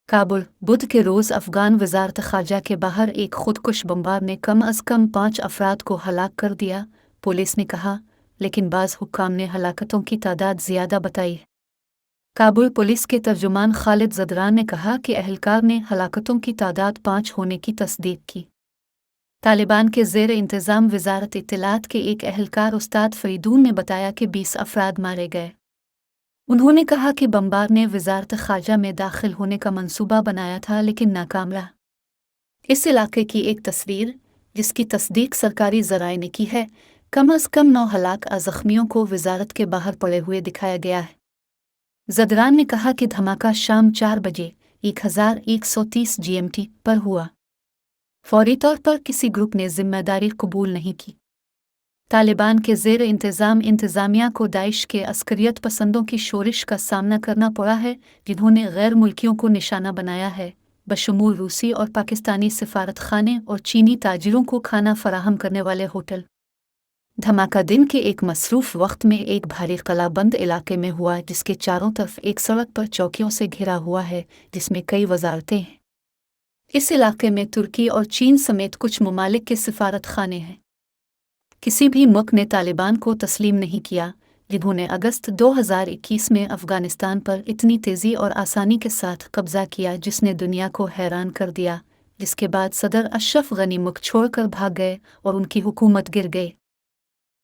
کابل بدھ کے روز افغان وزارت خارجہ کے باہر ایک خودکش بمبار نے کم از کم 5 افراد کو ہلاک کر دیا، پولیس نے کہا، لیکن بعض حکام نے ہلاکتوں کی تعداد زیادہ بتائی ہے۔ کابل پولیس کے ترجمان خالد زدران نے کہا کہ اہلکار نے ہلاکتوں کی تعداد 5 ہونے کی تصدیق کی۔ طالبان کے زیر انتظام وزارت اطلاعات کے ایک اہلکار استاد فریدون نے بتایا کہ 20 افراد مارے گئے۔ انہوں نے کہا کہ بمبار نے وزارت خارجہ میں داخل ہونے کا منصوبہ بنایا تھا لیکن ناکام رہا۔ اس علاقے کی ایک تصویر، جس کی تصدیق سرکاری ذرائع نے کی ہے، کم از کم 9 ہلاک زخمیوں کو وزارت کے باہر پڑے ہوئے دکھایا گیا ہے۔ زدران نے کہا کہ دھماکہ شام 4 بجے 1130 GMT پر ہوا۔ فوری طور پر کسی گروپ نے ذمہ داری قبول نہیں کی۔ طالبان کے زیر انتظام انتظامیہ کو داعش کے عسکریت پسندوں کی شورش کا سامنا کرنا پڑا ہے، جنہوں نے غیر ملکیوں کو نشانہ بنایا ہے، بشمول روسی اور پاکستانی سفارت خانے اور چینی تاجروں کو کھانا فراہم کرنے والے ہوٹل۔ دھماکہ دن کے ایک مصروف وقت میں ایک بھاری قلعہ بند علاقے میں ہوا، جس کے چاروں طرف ایک سڑک پر چوکیوں سے گھرا ہوا ہے، جس میں کئی وزارتیں ہیں۔ اس علاقے میں ترکی اور چین سمیت کچھ ممالک کے سفارت خانے ہیں۔ کسی بھی ملک نے طالبان کو تسلیم نہیں کیا، جنہوں نے اگست 2021 میں افغانستان پر اتنی تیزی اور آسانی کے ساتھ قبضہ کیا، جس نے دنیا کو حیران کر دیا، جس کے بعد صدر اشرف غنی ملک چھوڑ کر بھاگ گئے اور ان کی حکومت گر گئی۔